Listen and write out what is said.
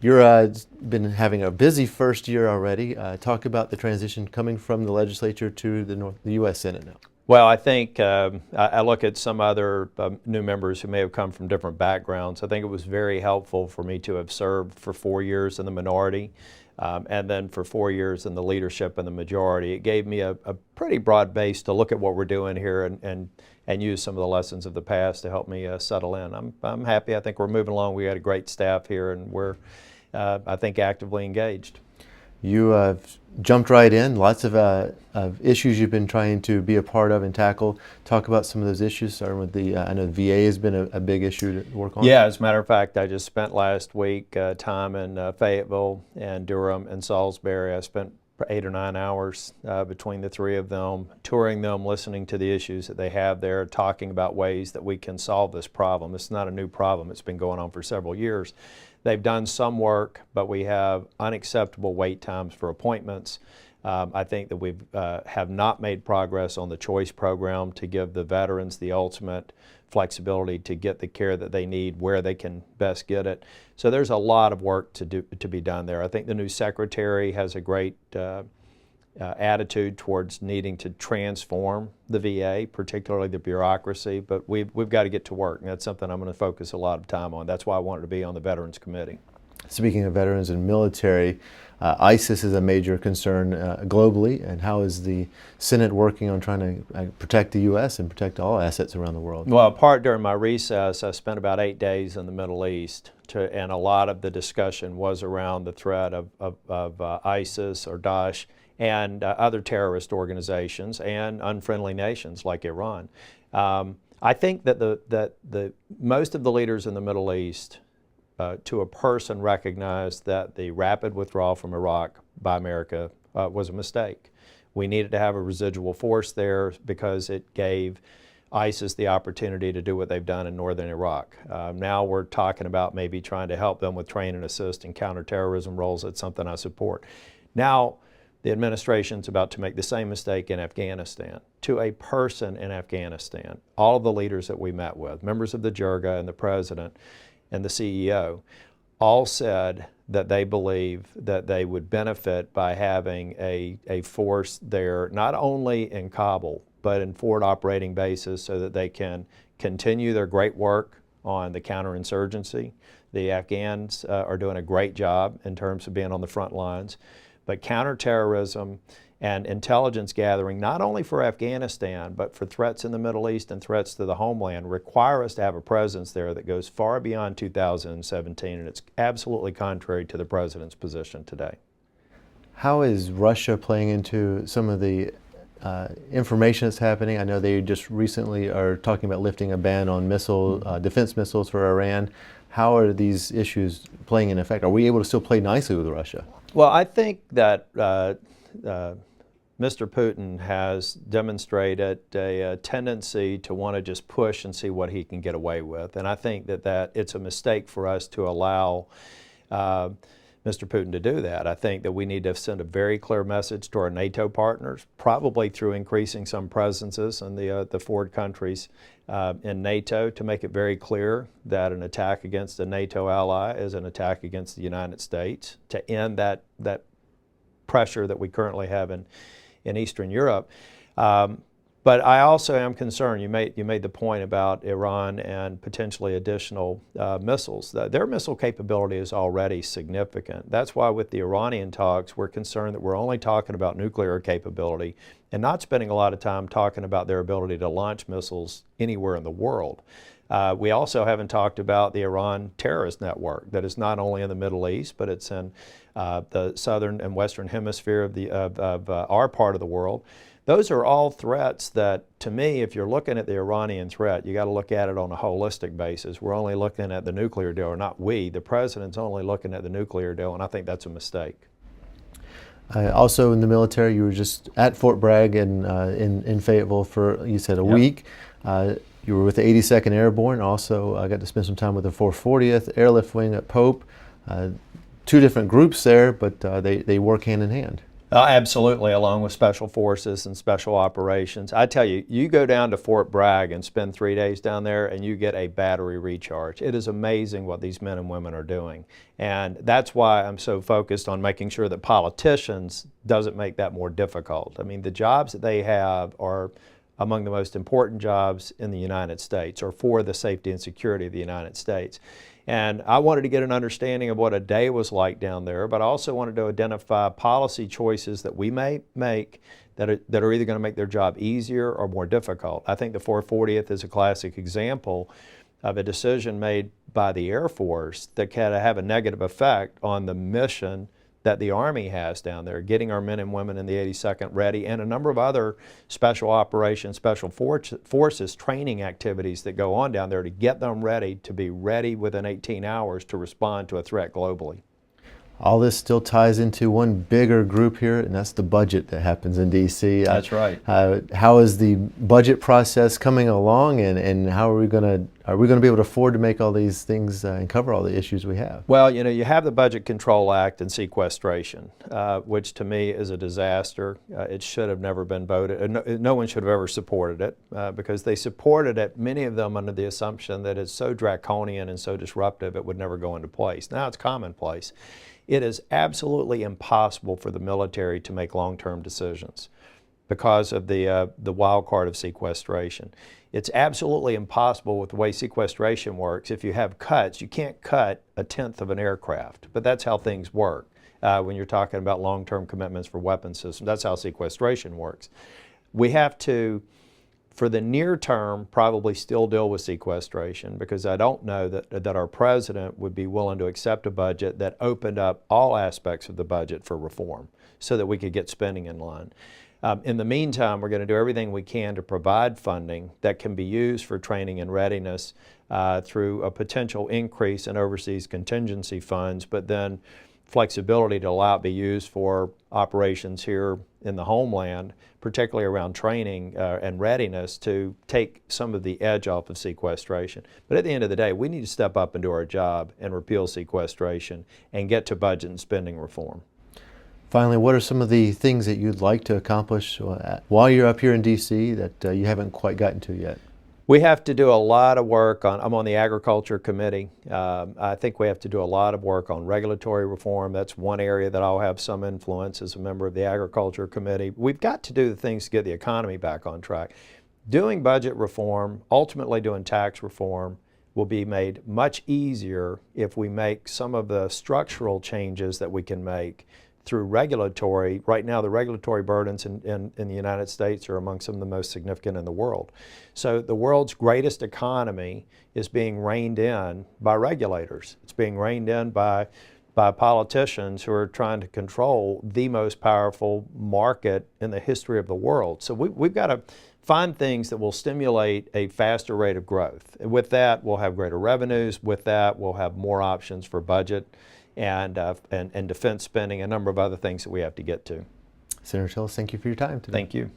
You're been having a busy first year already. Talk about the transition coming from the legislature to the U.S. Senate now. Well, I think I look at some other new members who may have come from different backgrounds. I think it was very helpful for me to have served for 4 years in the minority and then for 4 years in the leadership in the majority. It gave me a pretty broad base to look at what we're doing here and use some of the lessons of the past to help me settle in. I'm happy. I think we're moving along. We got a great staff here, and we're, I think, actively engaged. You jumped right in. Lots of issues you've been trying to be a part of and tackle. Talk about some of those issues, starting with I know the VA has been a big issue to work on. Yeah, as a matter of fact, I just spent last week time in Fayetteville and Durham and Salisbury. I spent 8 or 9 hours between the three of them, touring them, listening to the issues that they have there, talking about ways that we can solve this problem. It's not a new problem. It's been going on for several years. They've done some work, but we have unacceptable wait times for appointments. I think that we have not made progress on the choice program to give the veterans the ultimate flexibility to get the care that they need where they can best get it. So there's a lot of work to be done there. I think the new secretary has a great attitude towards needing to transform the VA, particularly the bureaucracy, but we've got to get to work, and that's something I'm going to focus a lot of time on. That's why I wanted to be on the Veterans Committee. Speaking of veterans and military, ISIS is a major concern globally, and how is the Senate working on trying to protect the U.S. and protect all assets around the world? Well, during my recess, I spent about 8 days in the Middle East, and a lot of the discussion was around the threat of ISIS or Daesh and other terrorist organizations and unfriendly nations like Iran. I think that the most of the leaders in the Middle East to a person recognized that the rapid withdrawal from Iraq by America was a mistake. We needed to have a residual force there because it gave ISIS the opportunity to do what they've done in northern Iraq. Now we're talking about maybe trying to help them with train and assist and counterterrorism roles. That's something I support. Now the administration's about to make the same mistake in Afghanistan. To a person in Afghanistan, all of the leaders that we met with, members of the Jirga and the president and the CEO, all said that they believe that they would benefit by having a force there, not only in Kabul, but in forward operating bases so that they can continue their great work on the counterinsurgency. The Afghans are doing a great job in terms of being on the front lines, but counterterrorism and intelligence gathering, not only for Afghanistan, but for threats in the Middle East and threats to the homeland, require us to have a presence there that goes far beyond 2017, and it's absolutely contrary to the president's position today. How is Russia playing into some of the information that's happening? I know they just recently are talking about lifting a ban on defense missiles for Iran. How are these issues playing in effect? Are we able to still play nicely with Russia? Well, I think that Mr. Putin has demonstrated a tendency to want to just push and see what he can get away with. And I think that it's a mistake for us to allow Mr. Putin to do that. I think that we need to send a very clear message to our NATO partners, probably through increasing some presences in the forward countries in NATO, to make it very clear that an attack against a NATO ally is an attack against the United States, to end that pressure that we currently have in Eastern Europe. But I also am concerned, you made the point about Iran and potentially additional missiles. Their missile capability is already significant. That's why with the Iranian talks, we're concerned that we're only talking about nuclear capability and not spending a lot of time talking about their ability to launch missiles anywhere in the world. We also haven't talked about the Iran terrorist network that is not only in the Middle East, but it's in the southern and western hemisphere of our part of the world. Those are all threats that, to me, if you're looking at the Iranian threat, you got to look at it on a holistic basis. We're only looking at the nuclear deal, or not we. The president's only looking at the nuclear deal, and I think that's a mistake. Also in the military, you were just at Fort Bragg in Fayetteville for, you said, a week. You were with the 82nd Airborne. Also, I got to spend some time with the 440th Airlift Wing at Pope. Two different groups there, but they work hand in hand. Absolutely, along with special forces and special operations. I tell you, you go down to Fort Bragg and spend 3 days down there and you get a battery recharge. It is amazing what these men and women are doing. And that's why I'm so focused on making sure that politicians doesn't make that more difficult. I mean, the jobs that they have are among the most important jobs in the United States, or for the safety and security of the United States. And I wanted to get an understanding of what a day was like down there, but I also wanted to identify policy choices that we may make that are either going to make their job easier or more difficult. I think the 440th is a classic example of a decision made by the Air Force that can have a negative effect on the mission that the Army has down there, getting our men and women in the 82nd ready, and a number of other special operations, special forces training activities that go on down there to get them ready to be ready within 18 hours to respond to a threat globally. All this still ties into one bigger group here, and that's the budget that happens in D.C. That's right. How is the budget process coming along, and how are we going to be able to afford to make all these things and cover all the issues we have? Well, you know, you have the Budget Control Act and sequestration, which to me is a disaster. It should have never been voted. No one should have ever supported it because they supported it, many of them under the assumption that it's so draconian and so disruptive it would never go into place. Now it's commonplace. It is absolutely impossible for the military to make long-term decisions because of the wild card of sequestration. It's absolutely impossible with the way sequestration works. If you have cuts, you can't cut 1/10 of an aircraft, but that's how things work when you're talking about long-term commitments for weapon systems. That's how sequestration works. We have to, for the near term, probably still deal with sequestration because I don't know that our president would be willing to accept a budget that opened up all aspects of the budget for reform so that we could get spending in line. In the meantime, we're going to do everything we can to provide funding that can be used for training and readiness through a potential increase in overseas contingency funds, but then flexibility to allow it to be used for operations here in the homeland, particularly around training and readiness to take some of the edge off of sequestration. But at the end of the day, we need to step up and do our job and repeal sequestration and get to budget and spending reform. Finally, what are some of the things that you'd like to accomplish while you're up here in D.C. that you haven't quite gotten to yet? We have to do a lot of work on, I'm on the Agriculture Committee. I think we have to do a lot of work on regulatory reform. That's one area that I'll have some influence as a member of the Agriculture Committee. We've got to do the things to get the economy back on track. Doing budget reform, ultimately doing tax reform, will be made much easier if we make some of the structural changes that we can make through regulatory. Right now, the regulatory burdens in the United States are among some of the most significant in the world. So the world's greatest economy is being reined in by regulators. It's being reined in by politicians who are trying to control the most powerful market in the history of the world. So we've got to find things that will stimulate a faster rate of growth. And with that, we'll have greater revenues. With that, we'll have more options for budget and defense spending, a number of other things that we have to get to. Senator Tillis, thank you for your time today. Thank you.